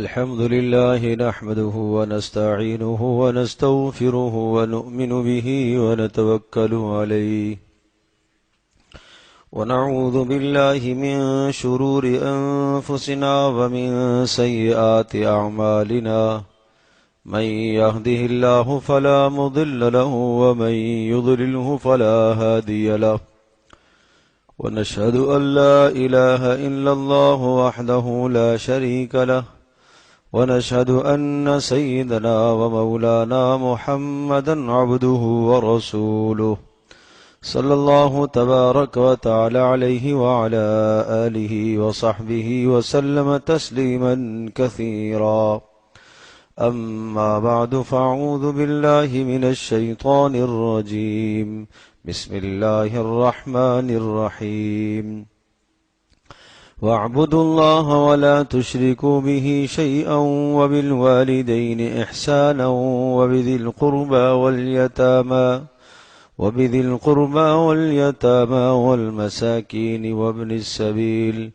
الحمد لله نحمده ونستعينه ونستغفره ونؤمن به ونتوكل عليه ونعوذ بالله من شرور أنفسنا ومن سيئات أعمالنا من يهده الله فلا مضل له ومن يضلله فلا هادي له ونشهد أن لا إله إلا الله وحده لا شريك له ونشهد أن سيدنا ومولانا محمدا عبده ورسوله صلى الله تبارك وتعالى عليه وعلى آله وصحبه وسلم تسليما كثيرا. أما بعد فأعوذ بالله من الشيطان الرجيم. بسم الله الرحمن الرحيم. واعبدوا الله ولا تشركوا به شيئا وبالوالدين إحسانا وبذي القربى واليتامى والمساكين وابن السبيل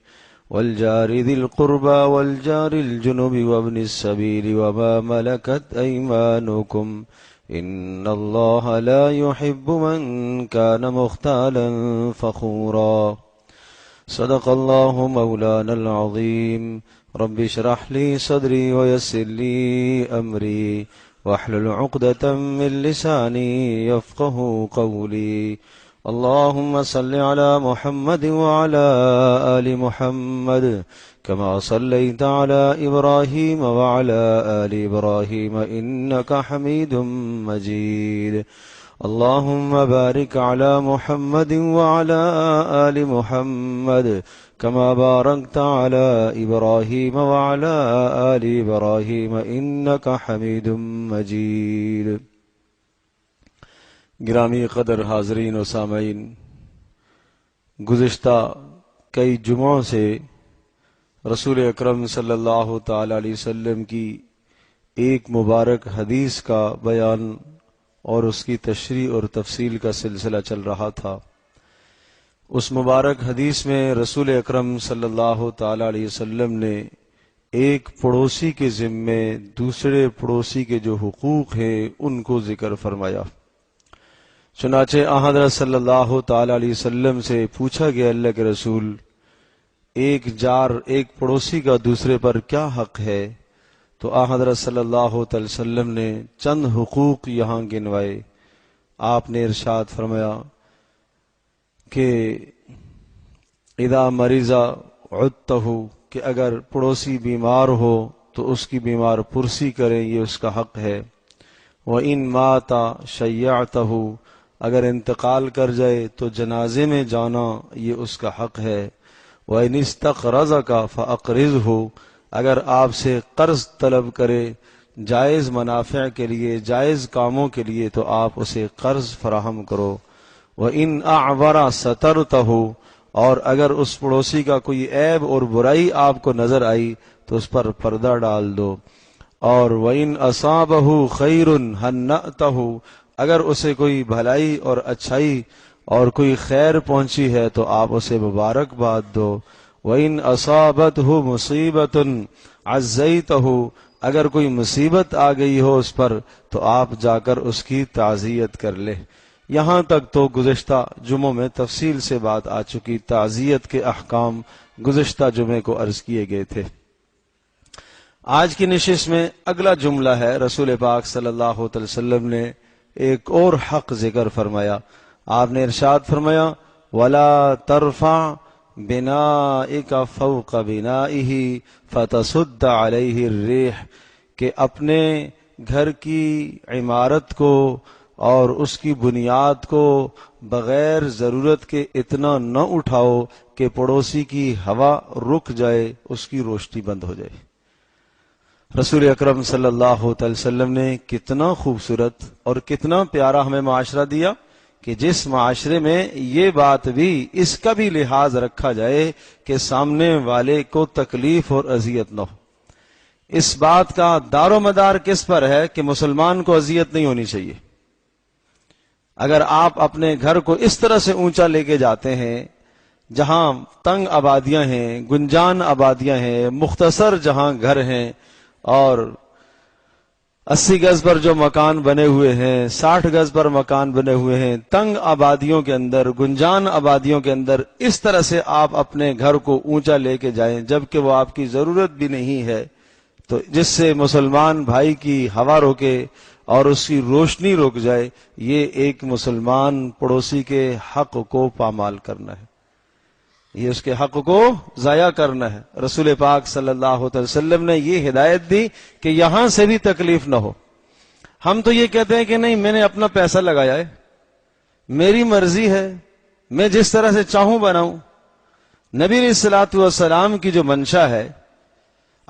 والجار ذي القربى والجار الجنب وابن السبيل وما ملكت أيمانكم إن الله لا يحب من كان مختالا فخورا. صدق الله مولانا العظيم. رب اشرح لي صدري ويسر لي أمري واحلل عقدة من لساني يفقه قولي. اللهم صل على محمد وعلى آل محمد كما صليت على إبراهيم وعلى آل إبراهيم إنك حميد مجيد. اللهم بارك على محمد وعلى آل محمد كما باركت على إبراهيم وعلى آل إبراهيم إنك حميد مجيد. گرامی قدر حاضرین و سامعین، گزشتہ کئی جمعوں سے رسول اکرم صلی اللہ تعالی علیہ وسلم کی ایک مبارک حدیث کا بیان اور اس کی تشریح اور تفصیل کا سلسلہ چل رہا تھا. اس مبارک حدیث میں رسول اکرم صلی اللہ تعالی علیہ وسلم نے ایک پڑوسی کے ذمے دوسرے پڑوسی کے جو حقوق ہیں ان کو ذکر فرمایا. چنانچہ حضرت صلی اللہ تعالی علیہ وسلم سے پوچھا گیا، اللہ کے رسول، ایک پڑوسی کا دوسرے پر کیا حق ہے؟ تو حضرت صلی اللہ تعالی وسلم نے چند حقوق یہاں گنوائے. آپ نے ارشاد فرمایا کہ اذا مریض عدتہ، کہ اگر پڑوسی بیمار ہو تو اس کی بیمار پرسی کریں، یہ اس کا حق ہے. وَإِن مَاتَ شَيَّعْتَهُ، اگر انتقال کر جائے تو جنازے میں جانا یہ اس کا حق ہے. وَإِنِ اسْتَقْرَضَكَ فَأَقْرِضْهُ، اگر آپ سے قرض طلب کرے جائز منافع کے لیے، جائز کاموں کے لیے، تو آپ اسے قرض فراہم کرو. وَإِنْ أَعْوَرَ سَتَرْتَهُ، اور اگر اس پڑوسی کا کوئی عیب اور برائی آپ کو نظر آئی تو اس پر پردہ ڈال دو. اور وَإِنْ أَصَابَهُ خَيْرٌ هَنَّأْتَهُ، اگر اسے کوئی بھلائی اور اچھائی اور کوئی خیر پہنچی ہے تو آپ اسے مبارکباد دو. وَإِنْ أَصَابَتْهُ مُصِيبَةٌ عَزَّيْتَهُ، اگر کوئی مصیبت آ گئی ہو اس پر تو آپ جا کر اس کی تعزیت کر لے. یہاں تک تو گزشتہ جمعوں میں تفصیل سے بات آ چکی، تعزیت کے احکام گزشتہ جمعے کو عرض کیے گئے تھے. آج کی نشست میں اگلا جملہ ہے، رسول پاک صلی اللہ علیہ وسلم نے ایک اور حق ذکر فرمایا. آپ نے ارشاد فرمایا وَلَا تَرْفَعْ بِنَائِكَ فَوْقَ بِنَائِهِ فَتَصُدَّ عَلَيْهِ الرِّيحُ، کہ اپنے گھر کی عمارت کو اور اس کی بنیاد کو بغیر ضرورت کے اتنا نہ اٹھاؤ کہ پڑوسی کی ہوا رک جائے، اس کی روشنی بند ہو جائے. رسول اکرم صلی اللہ علیہ وسلم نے کتنا خوبصورت اور کتنا پیارا ہمیں معاشرہ دیا کہ جس معاشرے میں یہ بات بھی، اس کا بھی لحاظ رکھا جائے کہ سامنے والے کو تکلیف اور اذیت نہ ہو. اس بات کا دار و مدار کس پر ہے کہ مسلمان کو اذیت نہیں ہونی چاہیے. اگر آپ اپنے گھر کو اس طرح سے اونچا لے کے جاتے ہیں جہاں تنگ آبادیاں ہیں، گنجان آبادیاں ہیں، مختصر جہاں گھر ہیں، اور 80 گز پر جو مکان بنے ہوئے ہیں، 60 گز پر مکان بنے ہوئے ہیں، تنگ آبادیوں کے اندر، گنجان آبادیوں کے اندر اس طرح سے آپ اپنے گھر کو اونچا لے کے جائیں جبکہ وہ آپ کی ضرورت بھی نہیں ہے، تو جس سے مسلمان بھائی کی ہوا روکے اور اس کی روشنی رک جائے، یہ ایک مسلمان پڑوسی کے حق کو پامال کرنا ہے، یہ اس کے حق کو ضائع کرنا ہے۔ رسول پاک صلی اللہ علیہ وسلم نے یہ ہدایت دی کہ یہاں سے بھی تکلیف نہ ہو۔ ہم تو یہ کہتے ہیں کہ نہیں، میں نے اپنا پیسہ لگایا ہے، میری مرضی ہے، میں جس طرح سے چاہوں بناؤں۔ نبی علیہ الصلوۃ والسلام کی جو منشا ہے،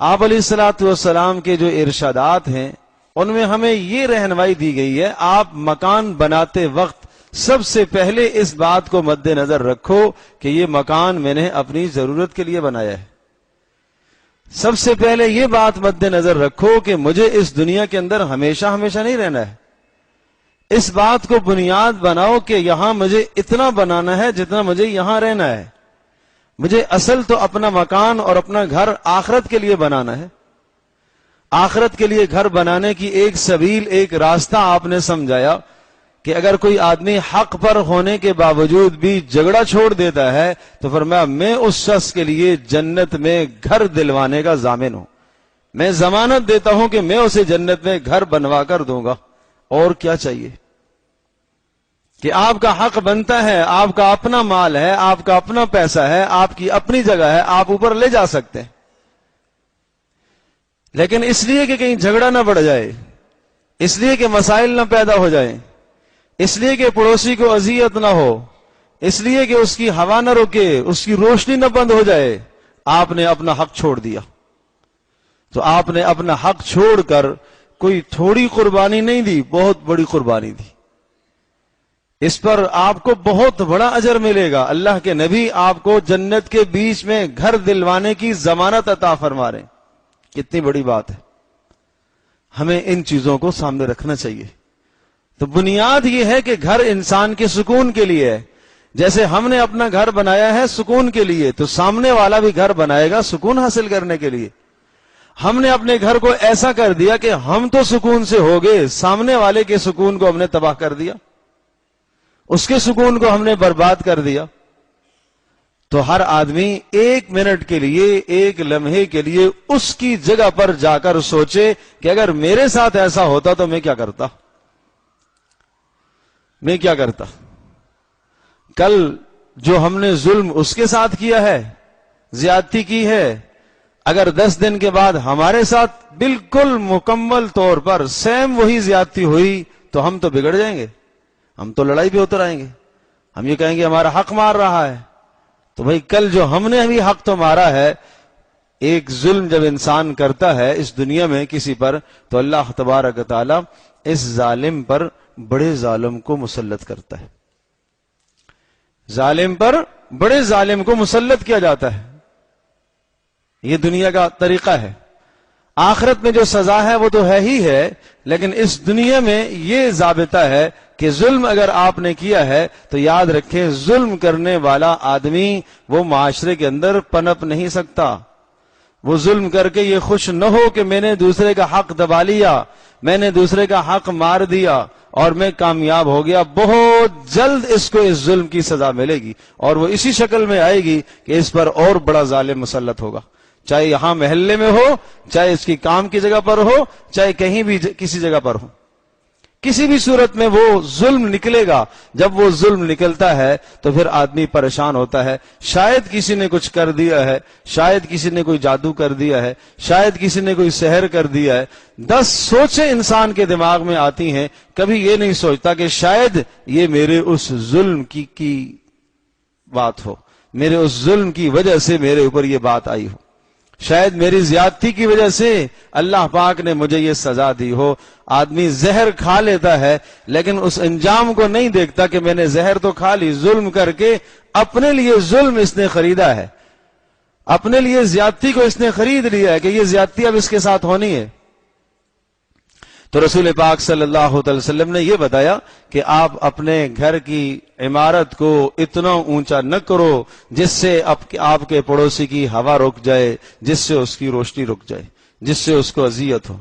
آپ علیہ الصلوۃ والسلام کے جو ارشادات ہیں، ان میں ہمیں یہ رہنمائی دی گئی ہے، آپ مکان بناتے وقت سب سے پہلے اس بات کو مد نظر رکھو کہ یہ مکان میں نے اپنی ضرورت کے لیے بنایا ہے۔ سب سے پہلے یہ بات مد نظر رکھو کہ مجھے اس دنیا کے اندر ہمیشہ ہمیشہ نہیں رہنا ہے۔ اس بات کو بنیاد بناؤ کہ یہاں مجھے اتنا بنانا ہے جتنا مجھے یہاں رہنا ہے۔ مجھے اصل تو اپنا مکان اور اپنا گھر آخرت کے لیے بنانا ہے۔ آخرت کے لیے گھر بنانے کی ایک سبیل، ایک راستہ آپ نے سمجھایا کہ اگر کوئی آدمی حق پر ہونے کے باوجود بھی جھگڑا چھوڑ دیتا ہے تو فرمایا میں اس شخص کے لیے جنت میں گھر دلوانے کا ضامن ہوں، میں ضمانت دیتا ہوں کہ میں اسے جنت میں گھر بنوا کر دوں گا۔ اور کیا چاہیے کہ آپ کا حق بنتا ہے، آپ کا اپنا مال ہے، آپ کا اپنا پیسہ ہے، آپ کی اپنی جگہ ہے، آپ اوپر لے جا سکتے ہیں، لیکن اس لیے کہ کہیں جھگڑا نہ بڑھ جائے، اس لیے کہ مسائل نہ پیدا ہو جائیں، اس لیے کہ پڑوسی کو اذیت نہ ہو، اس لیے کہ اس کی ہوا نہ رکے، اس کی روشنی نہ بند ہو جائے، آپ نے اپنا حق چھوڑ دیا۔ تو آپ نے اپنا حق چھوڑ کر کوئی تھوڑی قربانی نہیں دی، بہت بڑی قربانی دی۔ اس پر آپ کو بہت بڑا اجر ملے گا۔ اللہ کے نبی آپ کو جنت کے بیچ میں گھر دلوانے کی ضمانت عطا فرما رہے ہیں۔ کتنی بڑی بات ہے، ہمیں ان چیزوں کو سامنے رکھنا چاہیے۔ تو بنیاد یہ ہے کہ گھر انسان کے سکون کے لیے ہے۔ جیسے ہم نے اپنا گھر بنایا ہے سکون کے لیے، تو سامنے والا بھی گھر بنائے گا سکون حاصل کرنے کے لیے۔ ہم نے اپنے گھر کو ایسا کر دیا کہ ہم تو سکون سے ہو گئے، سامنے والے کے سکون کو ہم نے تباہ کر دیا، اس کے سکون کو ہم نے برباد کر دیا۔ تو ہر آدمی ایک منٹ کے لیے، ایک لمحے کے لیے اس کی جگہ پر جا کر سوچے کہ اگر میرے ساتھ ایسا ہوتا تو میں کیا کرتا، میں کیا کرتا۔ کل جو ہم نے ظلم اس کے ساتھ کیا ہے، زیادتی کی ہے، اگر 10 دن کے بعد ہمارے ساتھ بالکل مکمل طور پر سیم وہی زیادتی ہوئی تو ہم تو بگڑ جائیں گے، ہم تو لڑائی پہ اتر آئیں گے، ہم یہ کہیں گے ہمارا حق مار رہا ہے۔ تو بھائی کل جو ہم نے ابھی حق تو مارا ہے، ایک ظلم جب انسان کرتا ہے اس دنیا میں کسی پر، تو اللہ تبارک و تعالی اس ظالم پر بڑے ظالم کو مسلط کرتا ہے، ظالم پر بڑے ظالم کو مسلط کیا جاتا ہے۔ یہ دنیا کا طریقہ ہے۔ آخرت میں جو سزا ہے وہ تو ہے ہی ہے، لیکن اس دنیا میں یہ ضابطہ ہے کہ ظلم اگر آپ نے کیا ہے تو یاد رکھیں ظلم کرنے والا آدمی وہ معاشرے کے اندر پنپ نہیں سکتا۔ وہ ظلم کر کے یہ خوش نہ ہو کہ میں نے دوسرے کا حق دبا لیا، میں نے دوسرے کا حق مار دیا اور میں کامیاب ہو گیا۔ بہت جلد اس کو اس ظلم کی سزا ملے گی، اور وہ اسی شکل میں آئے گی کہ اس پر اور بڑا ظالم مسلط ہوگا، چاہے یہاں محلے میں ہو، چاہے اس کی کام کی جگہ پر ہو، چاہے کہیں بھی کسی جگہ پر ہو، کسی بھی صورت میں وہ ظلم نکلے گا۔ جب وہ ظلم نکلتا ہے تو پھر آدمی پریشان ہوتا ہے۔ شاید کسی نے کچھ کر دیا ہے، شاید کسی نے کوئی جادو کر دیا ہے، شاید کسی نے کوئی سحر کر دیا ہے۔ 10 سوچیں انسان کے دماغ میں آتی ہیں، کبھی یہ نہیں سوچتا کہ شاید یہ میرے اس ظلم کی بات ہو، میرے اس ظلم کی وجہ سے میرے اوپر یہ بات آئی ہو، شاید میری زیادتی کی وجہ سے اللہ پاک نے مجھے یہ سزا دی ہو۔ آدمی زہر کھا لیتا ہے لیکن اس انجام کو نہیں دیکھتا کہ میں نے زہر تو کھا لی، ظلم کر کے اپنے لیے ظلم اس نے خریدا ہے، اپنے لیے زیادتی کو اس نے خرید لیا ہے کہ یہ زیادتی اب اس کے ساتھ ہونی ہے۔ تو رسول پاک صلی اللہ علیہ وسلم نے یہ بتایا کہ آپ اپنے گھر کی عمارت کو اتنا اونچا نہ کرو جس سے آپ کے پڑوسی کی ہوا رک جائے، جس سے اس کی روشنی رک جائے، جس سے اس کو اذیت ہو۔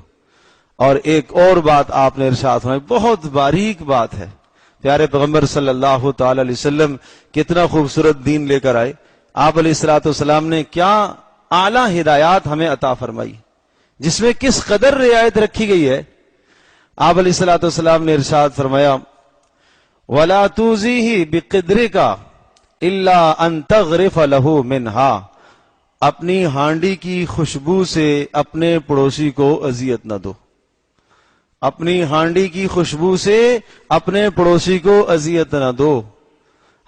اور ایک اور بات آپ نے ارشاد فرمائی، بہت باریک بات ہے، پیارے پیغمبر صلی اللہ تعالی علیہ وسلم کتنا خوبصورت دین لے کر آئے۔ آپ علیہ الصلوۃ والسلام نے کیا اعلی ہدایات ہمیں عطا فرمائی، جس میں کس قدر رعایت رکھی گئی ہے۔ آپ علیہ الصلوۃ والسلام نے ارشاد فرمایا، وَلَا تُوزِيهِ بِقِدْرِكَ إِلَّا أَن تَغْرِفَ لَهُ مِنْهَا، اپنی ہانڈی کی خوشبو سے اپنے پڑوسی کو اذیت نہ دو، اپنی ہانڈی کی خوشبو سے اپنے پڑوسی کو اذیت نہ دو۔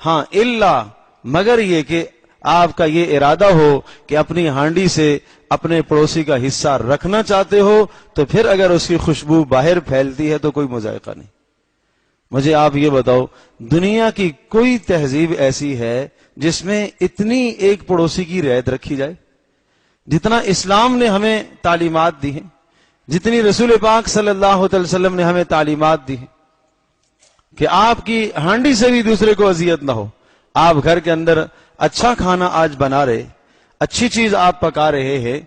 ہاں الا، مگر یہ کہ آپ کا یہ ارادہ ہو کہ اپنی ہانڈی سے اپنے پڑوسی کا حصہ رکھنا چاہتے ہو تو پھر اگر اس کی خوشبو باہر پھیلتی ہے تو کوئی مذائقہ نہیں۔ مجھے آپ یہ بتاؤ، دنیا کی کوئی تہذیب ایسی ہے جس میں اتنی ایک پڑوسی کی رعایت رکھی جائے؟ جتنا اسلام نے ہمیں تعلیمات دی ہیں، جتنی رسول پاک صلی اللہ علیہ وسلم نے ہمیں تعلیمات دی ہیں کہ آپ کی ہانڈی سے بھی دوسرے کو اذیت نہ ہو۔ آپ گھر کے اندر اچھا کھانا آج بنا رہے، اچھی چیز آپ پکا رہے ہیں،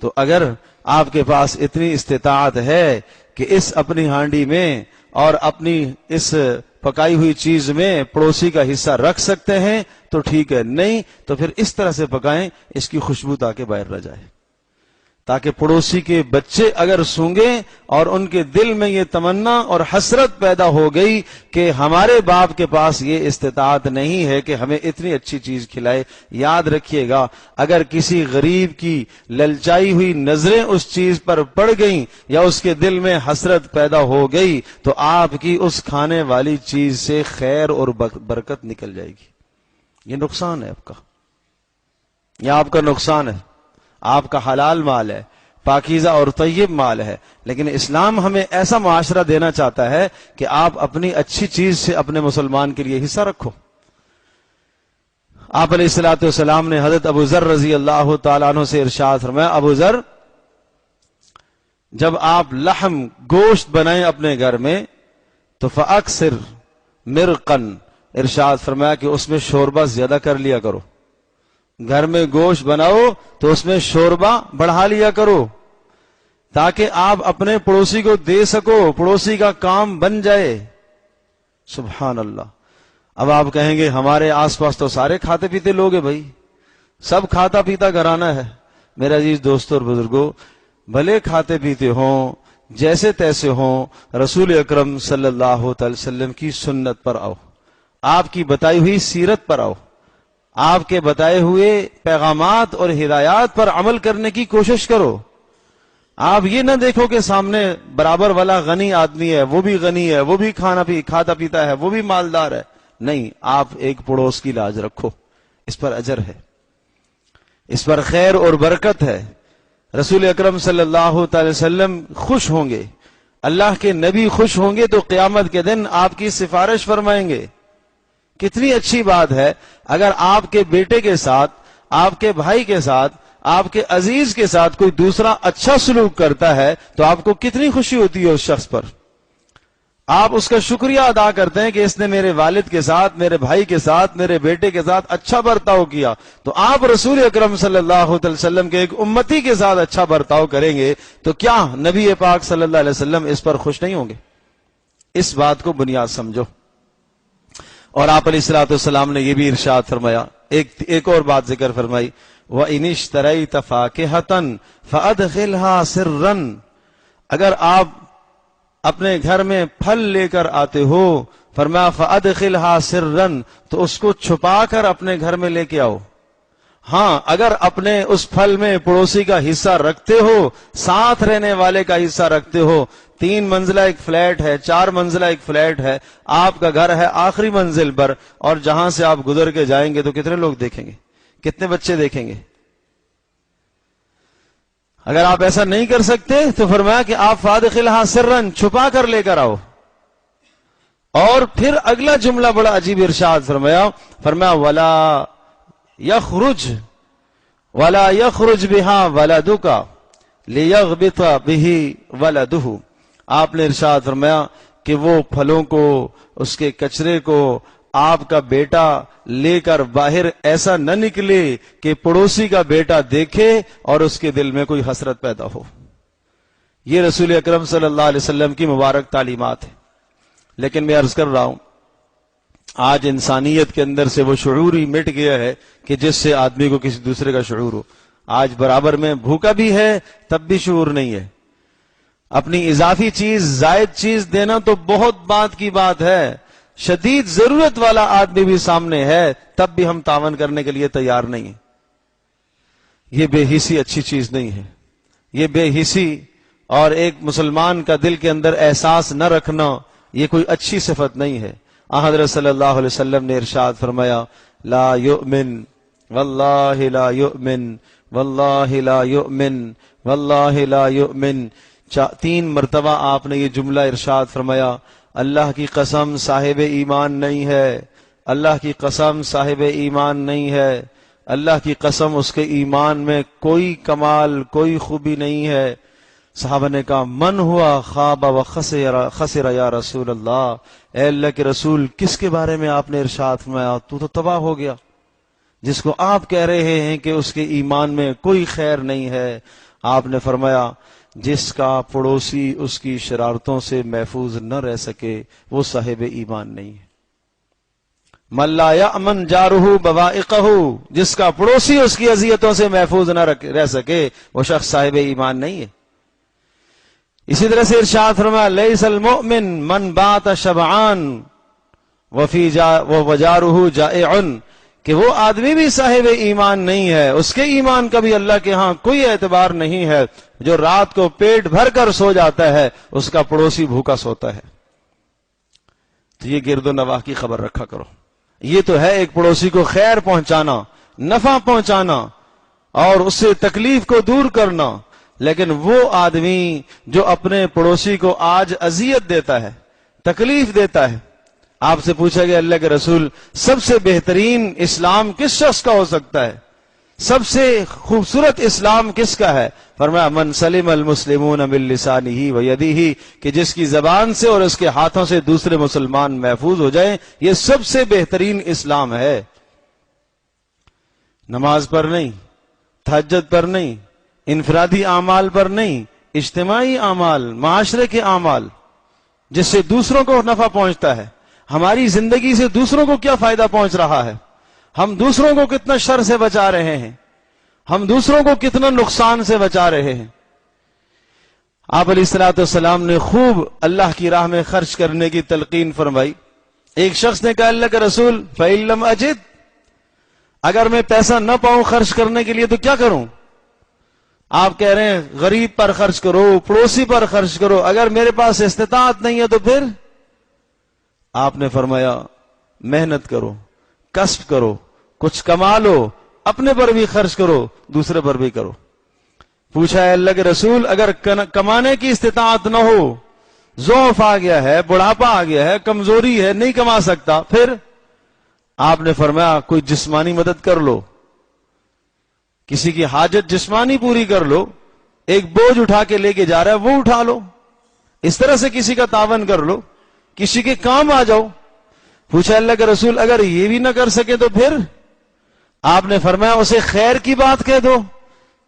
تو اگر آپ کے پاس اتنی استطاعت ہے کہ اس اپنی ہانڈی میں اور اپنی اس پکائی ہوئی چیز میں پڑوسی کا حصہ رکھ سکتے ہیں تو ٹھیک ہے، نہیں تو پھر اس طرح سے پکائیں اس کی خوشبو تاکہ باہر نہ جائے، تاکہ پڑوسی کے بچے اگر سونگیں اور ان کے دل میں یہ تمنا اور حسرت پیدا ہو گئی کہ ہمارے باپ کے پاس یہ استطاعت نہیں ہے کہ ہمیں اتنی اچھی چیز کھلائے، یاد رکھیے گا اگر کسی غریب کی للچائی ہوئی نظریں اس چیز پر پڑ گئیں یا اس کے دل میں حسرت پیدا ہو گئی تو آپ کی اس کھانے والی چیز سے خیر اور برکت نکل جائے گی۔ یہ نقصان ہے آپ کا، یہ آپ کا نقصان ہے۔ آپ کا حلال مال ہے، پاکیزہ اور طیب مال ہے، لیکن اسلام ہمیں ایسا معاشرہ دینا چاہتا ہے کہ آپ اپنی اچھی چیز سے اپنے مسلمان کے لیے حصہ رکھو۔ آپ علیہ الصلوۃ والسلام نے حضرت ابو ذر رضی اللہ تعالیٰ عنہ سے ارشاد فرمایا، ابو ذر جب آپ لحم گوشت بنائیں اپنے گھر میں تو فاکثر مرقن، ارشاد فرمایا کہ اس میں شوربہ زیادہ کر لیا کرو۔ گھر میں گوشت بناؤ تو اس میں شوربہ بڑھا لیا کرو تاکہ آپ اپنے پڑوسی کو دے سکو، پڑوسی کا کام بن جائے۔ سبحان اللہ۔ اب آپ کہیں گے ہمارے آس پاس تو سارے کھاتے پیتے لوگ ہیں بھائی، سب کھاتا پیتا گھرانہ ہے۔ میرے عزیز دوستوں اور بزرگوں، بھلے کھاتے پیتے ہوں، جیسے تیسے ہوں، رسول اکرم صلی اللہ علیہ وسلم کی سنت پر آؤ، آپ کی بتائی ہوئی سیرت پر آؤ، آپ کے بتائے ہوئے پیغامات اور ہدایات پر عمل کرنے کی کوشش کرو۔ آپ یہ نہ دیکھو کہ سامنے برابر والا غنی آدمی ہے، وہ بھی غنی ہے، وہ بھی کھاتا پیتا ہے، وہ بھی مالدار ہے، نہیں، آپ ایک پڑوس کی لاج رکھو، اس پر اجر ہے، اس پر خیر اور برکت ہے۔ رسول اکرم صلی اللہ تعالی وسلم خوش ہوں گے، اللہ کے نبی خوش ہوں گے تو قیامت کے دن آپ کی سفارش فرمائیں گے۔ کتنی اچھی بات ہے اگر آپ کے بیٹے کے ساتھ، آپ کے بھائی کے ساتھ، آپ کے عزیز کے ساتھ کوئی دوسرا اچھا سلوک کرتا ہے تو آپ کو کتنی خوشی ہوتی ہے اس شخص پر، آپ اس کا شکریہ ادا کرتے ہیں کہ اس نے میرے والد کے ساتھ، میرے بھائی کے ساتھ، میرے بیٹے کے ساتھ اچھا برتاؤ کیا، تو آپ رسول اکرم صلی اللہ علیہ وسلم کے ایک امتی کے ساتھ اچھا برتاؤ کریں گے تو کیا نبی پاک صلی اللہ علیہ وسلم اس پر خوش نہیں ہوں گے؟ اس بات کو بنیاد سمجھو۔ اور آپ علیہ الصلوۃ والسلام نے یہ بھی ارشاد فرمایا، ایک اور بات ذکر فرمائی، وَإِنِ اشْتَرَيْتَ فَاكِهَةً فَأَدْخِلْهَا سِرًّا، اگر آپ اپنے گھر میں پھل لے کر آتے ہو، فرمایا فَأَدْخِلْهَا سِرًّا، تو اس کو چھپا کر اپنے گھر میں لے کے آؤ۔ ہاں اگر اپنے اس پھل میں پڑوسی کا حصہ رکھتے ہو، ساتھ رہنے والے کا حصہ رکھتے ہو، 3 منزلہ ایک فلیٹ ہے، 4 منزلہ ایک فلیٹ ہے، آپ کا گھر ہے آخری منزل پر، اور جہاں سے آپ گزر کے جائیں گے تو کتنے لوگ دیکھیں گے، کتنے بچے دیکھیں گے؟ اگر آپ ایسا نہیں کر سکتے تو فرمایا کہ آپ فادخلها سرا، چھپا کر لے کر آؤ۔ اور پھر اگلا جملہ بڑا عجیب ارشاد فرمایا ولا يخرج بها ولدك ليغبط به ولده، آپ نے ارشاد فرمایا کہ وہ پھلوں کو، اس کے کچرے کو آپ کا بیٹا لے کر باہر ایسا نہ نکلے کہ پڑوسی کا بیٹا دیکھے اور اس کے دل میں کوئی حسرت پیدا ہو۔ یہ رسول اکرم صلی اللہ علیہ وسلم کی مبارک تعلیمات ہے۔ لیکن میں عرض کر رہا ہوں، آج انسانیت کے اندر سے وہ شعور ہی مٹ گیا ہے کہ جس سے آدمی کو کسی دوسرے کا شعور ہو۔ آج برابر میں بھوکا بھی ہے تب بھی شعور نہیں ہے۔ اپنی اضافی چیز، زائد چیز دینا تو بہت بات کی بات ہے، شدید ضرورت والا آدمی بھی سامنے ہے تب بھی ہم تعاون کرنے کے لیے تیار نہیں ہیں۔ یہ بے حسی اچھی چیز نہیں ہے۔ یہ بے حسی اور ایک مسلمان کا دل کے اندر احساس نہ رکھنا، یہ کوئی اچھی صفت نہیں ہے۔ حضرت صلی اللہ علیہ وسلم نے ارشاد فرمایا، لا یؤمن واللہ لا یؤمن واللہ لا یؤمن واللہ لا یؤمن۔ 3 مرتبہ آپ نے یہ جملہ ارشاد فرمایا، اللہ کی قسم صاحب ایمان نہیں ہے، اللہ کی قسم صاحب ایمان نہیں ہے، اللہ کی قسم اس کے ایمان میں کوئی کمال، کوئی خوبی نہیں ہے۔ صحابہ نے کہا، من ہوا خواب و خسر یا رسول اللہ، اے اللہ کے رسول کس کے بارے میں آپ نے ارشاد فرمایا تو تباہ ہو گیا، جس کو آپ کہہ رہے ہیں کہ اس کے ایمان میں کوئی خیر نہیں ہے؟ آپ نے فرمایا، جس کا پڑوسی اس کی شرارتوں سے محفوظ نہ رہ سکے وہ صاحب ایمان نہیں ہے۔ من لا یأمن جارہ بوائقہ، جس کا پڑوسی اس کی اذیتوں سے محفوظ نہ رہ سکے وہ شخص صاحب ایمان نہیں ہے۔ اسی طرح سے ارشاد فرمایا، لیس المؤمن من بات شبعان وجارہ جائع، کہ وہ آدمی بھی صاحب ایمان نہیں ہے، اس کے ایمان کا بھی اللہ کے ہاں کوئی اعتبار نہیں ہے۔ جو رات کو پیٹ بھر کر سو جاتا ہے اس کا پڑوسی بھوکا سوتا ہے۔ تو یہ گرد و نواح کی خبر رکھا کرو۔ یہ تو ہے ایک پڑوسی کو خیر پہنچانا، نفع پہنچانا اور اس سے تکلیف کو دور کرنا، لیکن وہ آدمی جو اپنے پڑوسی کو آج اذیت دیتا ہے، تکلیف دیتا ہے۔ آپ سے پوچھا گیا، اللہ کے رسول سب سے بہترین اسلام کس شخص کا ہو سکتا ہے؟ سب سے خوبصورت اسلام کس کا ہے؟ فرمایا، من سلم المسلمون من لسانہ و یدہ، کہ جس کی زبان سے اور اس کے ہاتھوں سے دوسرے مسلمان محفوظ ہو جائیں، یہ سب سے بہترین اسلام ہے۔ نماز پر نہیں، تہجد پر نہیں، انفرادی اعمال پر نہیں، اجتماعی اعمال، معاشرے کے اعمال، جس سے دوسروں کو نفع پہنچتا ہے۔ ہماری زندگی سے دوسروں کو کیا فائدہ پہنچ رہا ہے؟ ہم دوسروں کو کتنا شر سے بچا رہے ہیں، ہم دوسروں کو کتنا نقصان سے بچا رہے ہیں۔ آپ علیہ الصلوۃ والسلام نے خوب اللہ کی راہ میں خرچ کرنے کی تلقین فرمائی۔ ایک شخص نے کہا، اللہ کے رسول فَإِن لَمْ أَجِدْ، اگر میں پیسہ نہ پاؤں خرچ کرنے کے لیے تو کیا کروں؟ آپ کہہ رہے ہیں غریب پر خرچ کرو، پڑوسی پر خرچ کرو، اگر میرے پاس استطاعت نہیں ہے تو پھر؟ آپ نے فرمایا، محنت کرو، کسب کرو، کچھ کما لو، اپنے پر بھی خرچ کرو، دوسرے پر بھی کرو۔ پوچھا ہے اللہ کے رسول، اگر کمانے کی استطاعت نہ ہو، ضعف آ گیا ہے، بڑھاپا آ گیا ہے، کمزوری ہے، نہیں کما سکتا، پھر؟ آپ نے فرمایا، کوئی جسمانی مدد کر لو، کسی کی حاجت جسمانی پوری کر لو، ایک بوجھ اٹھا کے لے کے جا رہا ہے وہ اٹھا لو، اس طرح سے کسی کا تعاون کر لو، کسی کے کام آ جاؤ۔ پوچھا اللہ کے رسول، اگر یہ بھی نہ کر سکے تو پھر؟ آپ نے فرمایا، اسے خیر کی بات کہہ دو،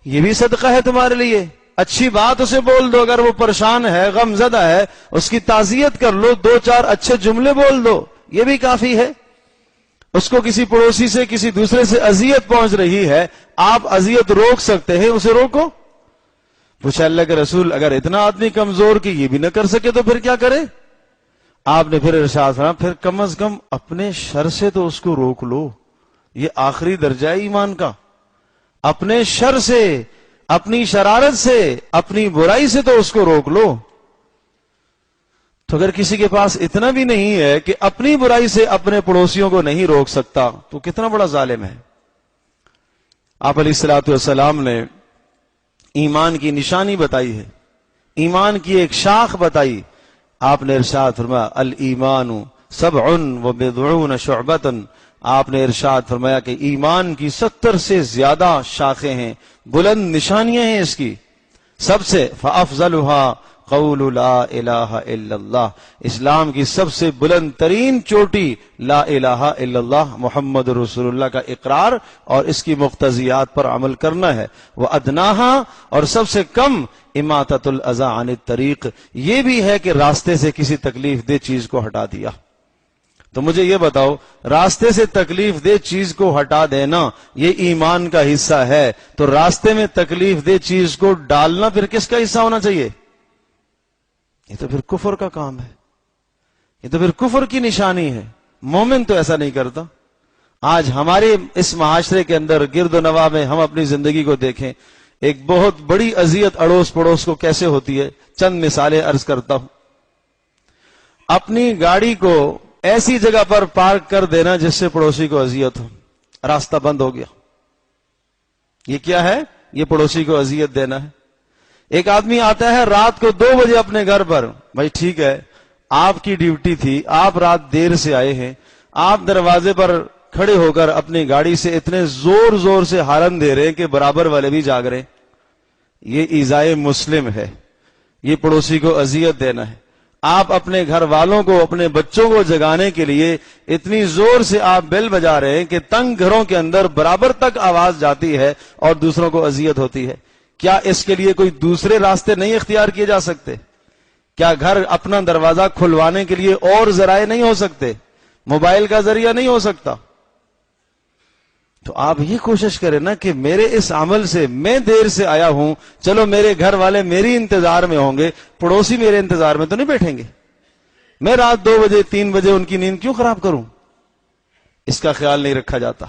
یہ بھی صدقہ ہے تمہارے لیے، اچھی بات اسے بول دو، اگر وہ پریشان ہے، غم زدہ ہے، اس کی تعزیت کر لو، 2-4 اچھے جملے بول دو، یہ بھی کافی ہے۔ اس کو کسی پڑوسی سے، کسی دوسرے سے اذیت پہنچ رہی ہے، آپ اذیت روک سکتے ہیں، اسے روکو۔ پوچھا اللہ کے رسول، اگر اتنا آدمی کمزور کہ یہ بھی نہ کر سکے تو پھر کیا کرے؟ آپ نے پھر ارشاد فرمایا، پھر کم از کم اپنے شر سے تو اس کو روک لو، یہ آخری درجہ ہے ایمان کا۔ اپنے شر سے، اپنی شرارت سے، اپنی برائی سے تو اس کو روک لو۔ تو اگر کسی کے پاس اتنا بھی نہیں ہے کہ اپنی برائی سے اپنے پڑوسیوں کو نہیں روک سکتا تو کتنا بڑا ظالم ہے۔ آپ علیہ الصلوۃ والسلام نے ایمان کی نشانی بتائی ہے، ایمان کی ایک شاخ بتائی۔ آپ نے ارشاد فرمایا، الایمان 47 شعبۃ، آپ نے ارشاد فرمایا کہ ایمان کی 70 سے زیادہ شاخیں ہیں، بلند نشانیاں ہیں اس کی۔ سب سے فافضلها قول لا الہ الا اللہ، اسلام کی سب سے بلند ترین چوٹی لا الہ الا اللہ محمد رسول اللہ کا اقرار اور اس کی مقتضیات پر عمل کرنا ہے۔ وَأَدْنَاهَا، اور سب سے کم اماطۃ الاذى عن الطریق، یہ بھی ہے کہ راستے سے کسی تکلیف دہ چیز کو ہٹا دیا۔ تو مجھے یہ بتاؤ، راستے سے تکلیف دہ چیز کو ہٹا دینا یہ ایمان کا حصہ ہے، تو راستے میں تکلیف دہ چیز کو ڈالنا پھر کس کا حصہ ہونا چاہیے؟ یہ تو پھر کفر کا کام ہے، یہ تو پھر کفر کی نشانی ہے۔ مومن تو ایسا نہیں کرتا۔ آج ہمارے اس معاشرے کے اندر گرد و نواح میں ہم اپنی زندگی کو دیکھیں، ایک بہت بڑی اذیت اڑوس پڑوس کو کیسے ہوتی ہے، چند مثالیں عرض کرتا ہوں۔ اپنی گاڑی کو ایسی جگہ پر پارک کر دینا جس سے پڑوسی کو اذیت ہو، راستہ بند ہو گیا، یہ کیا ہے؟ یہ پڑوسی کو اذیت دینا ہے۔ ایک آدمی آتا ہے رات کو 2 بجے اپنے گھر پر، بھائی ٹھیک ہے آپ کی ڈیوٹی تھی، آپ رات دیر سے آئے ہیں، آپ دروازے پر کھڑے ہو کر اپنی گاڑی سے اتنے زور زور سے ہارن دے رہے ہیں کہ برابر والے بھی جاگ رہے ہیں، یہ ایذائے مسلم ہے، یہ پڑوسی کو اذیت دینا ہے۔ آپ اپنے گھر والوں کو، اپنے بچوں کو جگانے کے لیے اتنی زور سے آپ بیل بجا رہے ہیں کہ تنگ گھروں کے اندر برابر تک آواز جاتی ہے اور دوسروں کو اذیت ہوتی ہے۔ کیا اس کے لیے کوئی دوسرے راستے نہیں اختیار کیے جا سکتے؟ کیا گھر اپنا دروازہ کھلوانے کے لیے اور ذرائع نہیں ہو سکتے؟ موبائل کا ذریعہ نہیں ہو سکتا؟ تو آپ یہ کوشش کریں نا کہ میرے اس عمل سے، میں دیر سے آیا ہوں، چلو میرے گھر والے میری انتظار میں ہوں گے، پڑوسی میرے انتظار میں تو نہیں بیٹھیں گے، میں رات 2 بجے 3 بجے ان کی نیند کیوں خراب کروں؟ اس کا خیال نہیں رکھا جاتا۔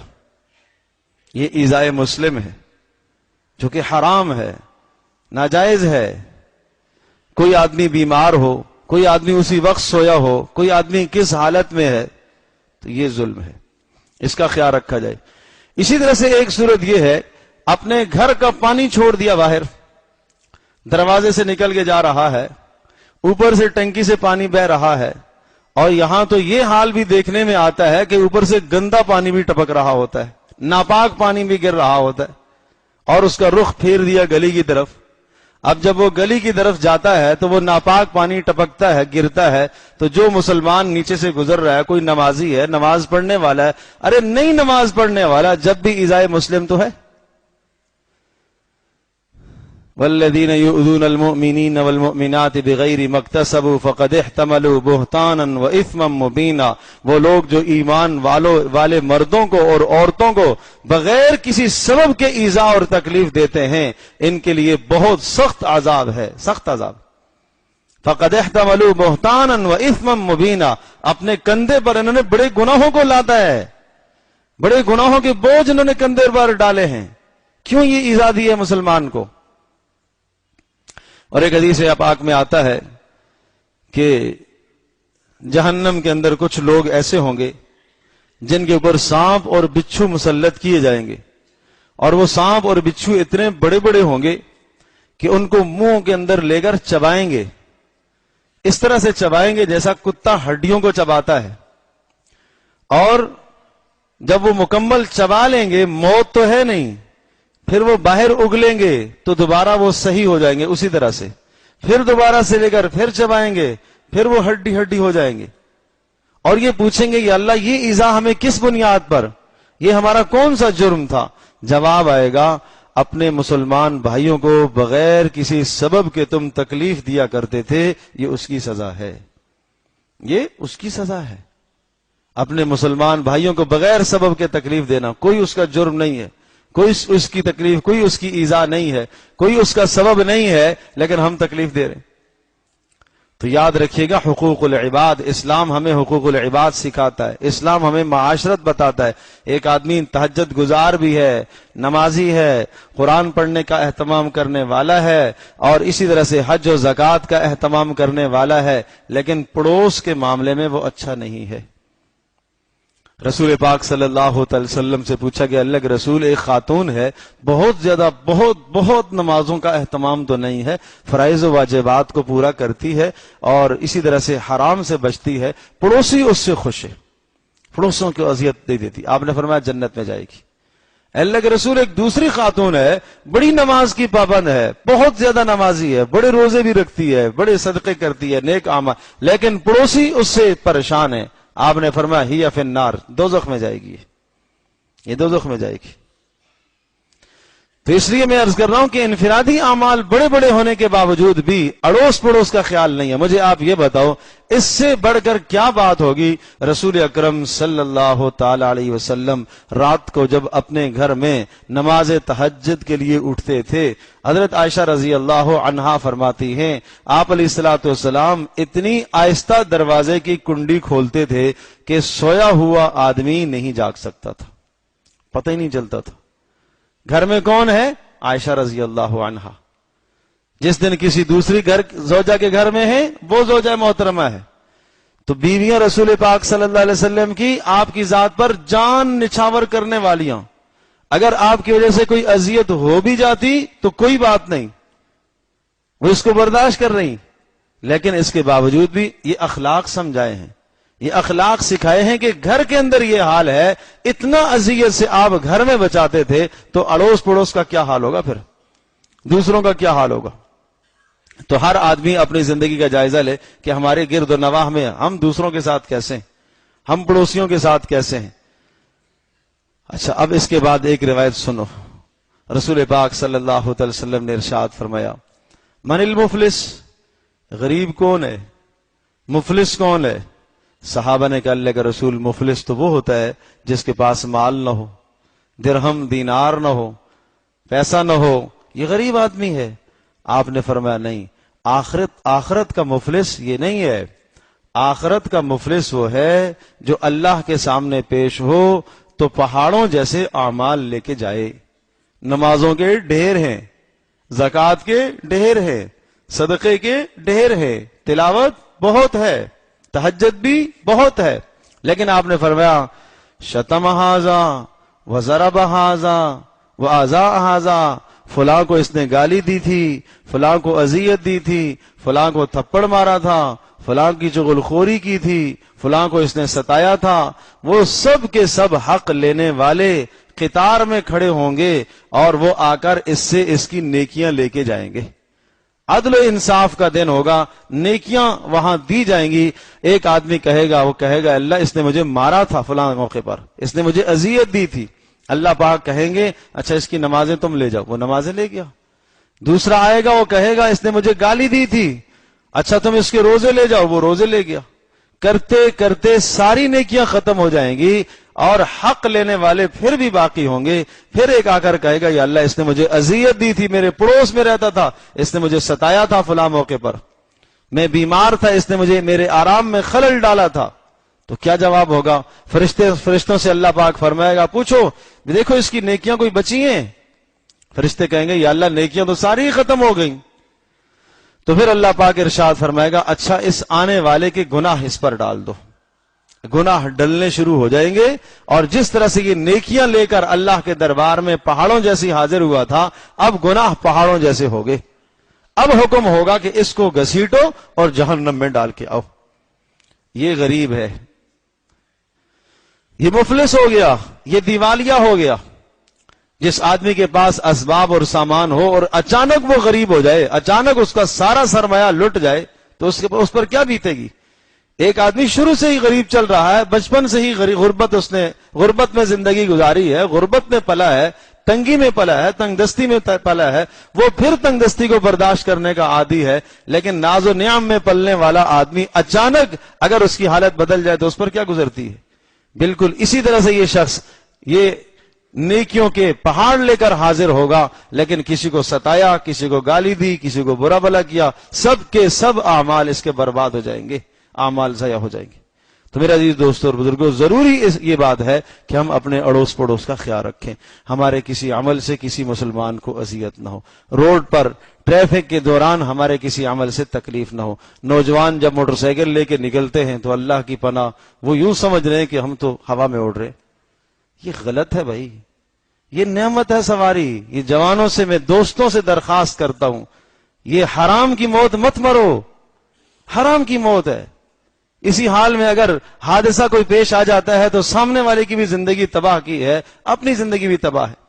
یہ ایذائے مسلم ہے جو کہ حرام ہے، ناجائز ہے۔ کوئی آدمی بیمار ہو، کوئی آدمی اسی وقت سویا ہو، کوئی آدمی کس حالت میں ہے، تو یہ ظلم ہے، اس کا خیال رکھا جائے۔ اسی طرح سے ایک صورت یہ ہے، اپنے گھر کا پانی چھوڑ دیا باہر، دروازے سے نکل کے جا رہا ہے، اوپر سے ٹنکی سے پانی بہ رہا ہے، اور یہاں تو یہ حال بھی دیکھنے میں آتا ہے کہ اوپر سے گندا پانی بھی ٹپک رہا ہوتا ہے، ناپاک پانی بھی گر رہا ہوتا ہے، اور اس کا رخ پھیر دیا گلی کی طرف۔ اب جب وہ گلی کی طرف جاتا ہے تو وہ ناپاک پانی ٹپکتا ہے، گرتا ہے، تو جو مسلمان نیچے سے گزر رہا ہے، کوئی نمازی ہے، نماز پڑھنے والا ہے، ارے نہیں نماز پڑھنے والا جب بھی ایذائے مسلم تو ہے۔ والذین یؤذون المؤمنین والمؤمنات بغیر ما اکتسبوا فقد احتملوا بہتانا واثما مبینا، وہ لوگ جو ایمان والے مردوں کو اور عورتوں کو بغیر کسی سبب کے ایذا اور تکلیف دیتے ہیں، ان کے لیے بہت سخت عذاب ہے، سخت عذاب۔ فقد احتملوا بہتانا واثما مبینا، اپنے کندھے پر انہوں نے بڑے گناہوں کو لادا ہے، بڑے گناہوں کے بوجھ انہوں نے کندھے پر ڈالے ہیں۔ کیوں یہ ایذا دی ہے مسلمان کو؟ اور ایک حدیث پاک میں آتا ہے کہ جہنم کے اندر کچھ لوگ ایسے ہوں گے جن کے اوپر سانپ اور بچھو مسلط کیے جائیں گے، اور وہ سانپ اور بچھو اتنے بڑے بڑے ہوں گے کہ ان کو منہ کے اندر لے کر چبائیں گے، اس طرح سے چبائیں گے جیسا کتا ہڈیوں کو چباتا ہے، اور جب وہ مکمل چبا لیں گے، موت تو ہے نہیں، پھر وہ باہر اگلیں گے تو دوبارہ وہ صحیح ہو جائیں گے اسی طرح سے، پھر دوبارہ سے لے کر پھر چبائیں گے، پھر وہ ہڈی ہڈی ہو جائیں گے، اور یہ پوچھیں گے کہ اللہ یہ ایذا ہمیں کس بنیاد پر، یہ ہمارا کون سا جرم تھا؟ جواب آئے گا، اپنے مسلمان بھائیوں کو بغیر کسی سبب کے تم تکلیف دیا کرتے تھے، یہ اس کی سزا ہے، یہ اس کی سزا ہے۔ اپنے مسلمان بھائیوں کو بغیر سبب کے تکلیف دینا کوئی اس کا جرم نہیں ہے، کوئی اس کی تکلیف، کوئی اس کی ایذا نہیں ہے، کوئی اس کا سبب نہیں ہے، لیکن ہم تکلیف دے رہے ہیں۔ تو یاد رکھیے گا، حقوق العباد، اسلام ہمیں حقوق العباد سکھاتا ہے، اسلام ہمیں معاشرت بتاتا ہے۔ ایک آدمی تہجد گزار بھی ہے، نمازی ہے، قرآن پڑھنے کا اہتمام کرنے والا ہے، اور اسی طرح سے حج و زکوٰۃ کا اہتمام کرنے والا ہے، لیکن پڑوس کے معاملے میں وہ اچھا نہیں ہے۔ رسول پاک صلی اللہ علیہ وسلم سے پوچھا کہ اللہ کے رسول، ایک خاتون ہے، بہت زیادہ بہت نمازوں کا اہتمام تو نہیں ہے، فرائض و واجبات کو پورا کرتی ہے اور اسی طرح سے حرام سے بچتی ہے، پڑوسی اس سے خوش ہے، پڑوسوں کو اذیت نہیں دیتی، آپ نے فرمایا جنت میں جائے گی۔ اللہ کے رسول ایک دوسری خاتون ہے، بڑی نماز کی پابند ہے، بہت زیادہ نمازی ہے، بڑے روزے بھی رکھتی ہے، بڑے صدقے کرتی ہے، نیک اعمال، لیکن پڑوسی اس سے پریشان ہے. آپ نے فرمایا ہی فی النار، دوزخ میں جائے گی، یہ دوزخ میں جائے گی. تو اس لیے میں عرض کر رہا ہوں کہ انفرادی اعمال بڑے بڑے ہونے کے باوجود بھی اڑوس پڑوس کا خیال نہیں ہے. مجھے آپ یہ بتاؤ اس سے بڑھ کر کیا بات ہوگی؟ رسول اکرم صلی اللہ تعالی علیہ وسلم رات کو جب اپنے گھر میں نماز تہجد کے لیے اٹھتے تھے، حضرت عائشہ رضی اللہ عنہا فرماتی ہیں آپ علیہ الصلوۃ والسلام اتنی آہستہ دروازے کی کنڈی کھولتے تھے کہ سویا ہوا آدمی نہیں جاگ سکتا تھا، پتہ ہی نہیں چلتا تھا گھر میں کون ہے. عائشہ رضی اللہ عنہا. جس دن کسی دوسری زوجہ کے گھر میں ہے وہ زوجہ محترمہ ہے. تو بیویاں رسول پاک صلی اللہ علیہ وسلم کی آپ کی ذات پر جان نچھاور کرنے والیاں، اگر آپ کی وجہ سے کوئی اذیت ہو بھی جاتی تو کوئی بات نہیں، وہ اس کو برداشت کر رہی. لیکن اس کے باوجود بھی یہ اخلاق سمجھائے ہیں، یہ اخلاق سکھائے ہیں کہ گھر کے اندر یہ حال ہے، اتنا اذیت سے آپ گھر میں بچاتے تھے تو اڑوس پڑوس کا کیا حال ہوگا، پھر دوسروں کا کیا حال ہوگا. تو ہر آدمی اپنی زندگی کا جائزہ لے کہ ہمارے گرد و نواح میں ہم دوسروں کے ساتھ کیسے ہیں، ہم پڑوسیوں کے ساتھ کیسے ہیں. اچھا، اب اس کے بعد ایک روایت سنو. رسول پاک صلی اللہ علیہ وسلم نے ارشاد فرمایا من المفلس، غریب کون ہے، مفلس کون ہے؟ صحابہ نے کہا اللہ کا رسول مفلس تو وہ ہوتا ہے جس کے پاس مال نہ ہو، درہم دینار نہ ہو، پیسہ نہ ہو، یہ غریب آدمی ہے. آپ نے فرمایا نہیں، آخرت کا مفلس یہ نہیں ہے. آخرت کا مفلس وہ ہے جو اللہ کے سامنے پیش ہو تو پہاڑوں جیسے اعمال لے کے جائے. نمازوں کے ڈھیر ہیں، زکوٰۃ کے ڈھیر ہیں، صدقے کے ڈھیر ہیں، تلاوت بہت ہے، تہجد بھی بہت ہے، لیکن آپ نے فرمایا شتم ھذا وضرب ھذا واذا ھذا، فلاں کو اس نے گالی دی تھی، فلاں کو اذیت دی تھی، فلاں کو تھپڑ مارا تھا، فلاں کی چغل خوری کی تھی، فلاں کو اس نے ستایا تھا. وہ سب کے سب حق لینے والے قطار میں کھڑے ہوں گے اور وہ آ کر اس سے اس کی نیکیاں لے کے جائیں گے. عدل و انصاف کا دن ہوگا، نیکیاں وہاں دی جائیں گی. ایک آدمی کہے گا اللہ اس نے مجھے مارا تھا فلاں موقع پر، اس نے مجھے اذیت دی تھی. اللہ پاک کہیں گے اچھا اس کی نمازیں تم لے جاؤ، وہ نمازیں لے گیا. دوسرا آئے گا، وہ کہے گا اس نے مجھے گالی دی تھی، اچھا تم اس کے روزے لے جاؤ، وہ روزے لے گیا. کرتے کرتے ساری نیکیاں ختم ہو جائیں گی اور حق لینے والے پھر بھی باقی ہوں گے. پھر ایک آ کر کہے گا یا اللہ اس نے مجھے اذیت دی تھی، میرے پڑوس میں رہتا تھا، اس نے مجھے ستایا تھا فلاں موقع پر، میں بیمار تھا، اس نے مجھے میرے آرام میں خلل ڈالا تھا. تو کیا جواب ہوگا؟ فرشتوں سے اللہ پاک فرمائے گا پوچھو دیکھو اس کی نیکیاں کوئی بچی ہیں؟ فرشتے کہیں گے یا اللہ نیکیاں تو ساری ختم ہو گئیں. تو پھر اللہ پاک ارشاد فرمائے گا اچھا اس آنے والے کے گناہ اس پر ڈال دو. گناہ ڈلنے شروع ہو جائیں گے، اور جس طرح سے یہ نیکیاں لے کر اللہ کے دربار میں پہاڑوں جیسی حاضر ہوا تھا، اب گناہ پہاڑوں جیسے ہو گئے. اب حکم ہوگا کہ اس کو گھسیٹو اور جہنم میں ڈال کے آؤ. یہ غریب ہے، یہ مفلس ہو گیا، یہ دیوالیہ ہو گیا. جس آدمی کے پاس اسباب اور سامان ہو اور اچانک وہ غریب ہو جائے، اچانک اس کا سارا سرمایہ لٹ جائے تو اس پر کیا بیتے گی؟ ایک آدمی شروع سے ہی غریب چل رہا ہے، بچپن سے ہی غربت میں زندگی گزاری ہے، غربت میں پلا ہے، تنگی میں پلا ہے، تنگ دستی میں پلا ہے، وہ پھر تنگ دستی کو برداشت کرنے کا عادی ہے. لیکن ناز و نعم میں پلنے والا آدمی اچانک اگر اس کی حالت بدل جائے تو اس پر کیا گزرتی ہے؟ بالکل اسی طرح سے یہ شخص یہ نیکیوں کے پہاڑ لے کر حاضر ہوگا، لیکن کسی کو ستایا، کسی کو گالی دی، کسی کو برا بھلا کیا، سب کے سب اعمال اس کے برباد ہو جائیں گے، اعمال ضائع ہو جائیں گے. تو میرے عزیز دوستوں اور بزرگوں، ضروری یہ بات ہے کہ ہم اپنے اڑوس پڑوس کا خیال رکھیں، ہمارے کسی عمل سے کسی مسلمان کو اذیت نہ ہو، روڈ پر ٹریفک کے دوران ہمارے کسی عمل سے تکلیف نہ ہو. نوجوان جب موٹر سائیکل لے کے نکلتے ہیں تو اللہ کی پناہ وہ یوں سمجھ رہے ہیں کہ ہم تو ہوا میں اڑ رہے. یہ غلط ہے بھائی، یہ نعمت ہے سواری. یہ جوانوں سے میں دوستوں سے درخواست کرتا ہوں، یہ حرام کی موت مت مرو، حرام کی موت ہے. اسی حال میں اگر حادثہ کوئی پیش آ جاتا ہے تو سامنے والے کی بھی زندگی تباہ کی ہے، اپنی زندگی بھی تباہ ہے۔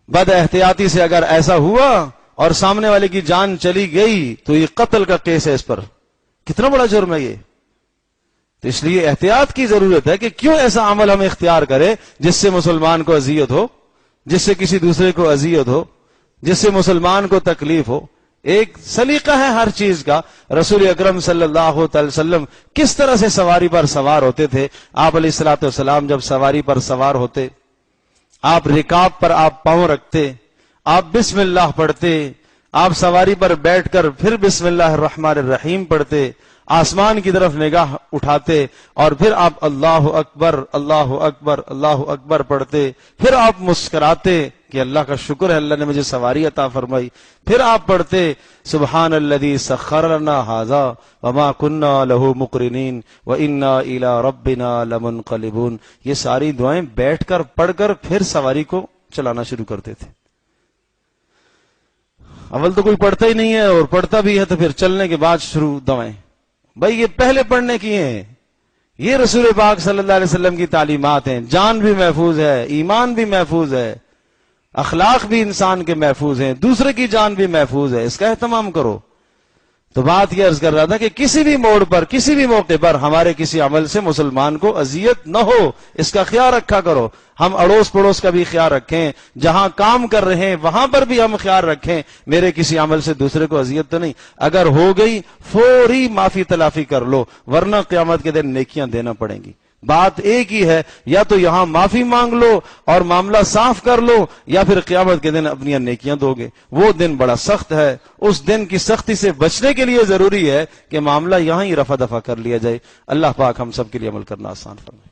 بد احتیاطی سے اگر ایسا ہوا اور سامنے والے کی جان چلی گئی تو یہ قتل کا کیس ہے، اس پر کتنا بڑا جرم ہے یہ۔ تو اس لیے احتیاط کی ضرورت ہے کہ کیوں ایسا عمل ہم اختیار کریں جس سے مسلمان کو اذیت ہو، جس سے کسی دوسرے کو اذیت ہو، جس سے مسلمان کو تکلیف ہو۔ ایک سلیقہ ہے ہر چیز کا۔ رسول اکرم صلی اللہ علیہ وسلم کس طرح سے سواری پر سوار ہوتے تھے؟ آپ علیہ الصلوۃ والسلام جب سواری پر سوار ہوتے، آپ رکاب پر آپ پاؤں رکھتے، آپ بسم اللہ پڑھتے، آپ سواری پر بیٹھ کر پھر بسم اللہ الرحمن الرحیم پڑھتے، آسمان کی طرف نگاہ اٹھاتے اور پھر آپ اللہ اکبر اللہ اکبر اللہ اکبر پڑھتے، پھر آپ مسکراتے کہ اللہ کا شکر ہے اللہ نے مجھے سواری عطا فرمائی، پھر آپ پڑھتے سبحان الذی سخر لنا ھذا وما كنا له مقرنین وانا الی ربنا لمنقلبون۔ یہ ساری دعائیں بیٹھ کر پڑھ کر پھر سواری کو چلانا شروع کرتے تھے۔ اول تو کوئی پڑھتا ہی نہیں ہے، اور پڑھتا بھی ہے تو پھر چلنے کے بعد شروع دعائیں۔ بھائی یہ پہلے پڑھنے کی ہیں، یہ رسول پاک صلی اللہ علیہ وسلم کی تعلیمات ہیں۔ جان بھی محفوظ ہے، ایمان بھی محفوظ ہے، اخلاق بھی انسان کے محفوظ ہیں، دوسرے کی جان بھی محفوظ ہے، اس کا اہتمام کرو۔ تو بات یہ عرض کر رہا تھا کہ کسی بھی موڑ پر، کسی بھی موقع پر ہمارے کسی عمل سے مسلمان کو اذیت نہ ہو، اس کا خیال رکھا کرو۔ ہم اڑوس پڑوس کا بھی خیال رکھیں، جہاں کام کر رہے ہیں وہاں پر بھی ہم خیال رکھیں میرے کسی عمل سے دوسرے کو اذیت تو نہیں۔ اگر ہو گئی فوری معافی تلافی کر لو، ورنہ قیامت کے دن نیکیاں دینا پڑیں گی۔ بات ایک ہی ہے، یا تو یہاں معافی مانگ لو اور معاملہ صاف کر لو، یا پھر قیامت کے دن اپنی نیکیاں دو گے۔ وہ دن بڑا سخت ہے، اس دن کی سختی سے بچنے کے لیے ضروری ہے کہ معاملہ یہاں ہی رفع دفع کر لیا جائے۔ اللہ پاک ہم سب کے لیے عمل کرنا آسان فرمائے۔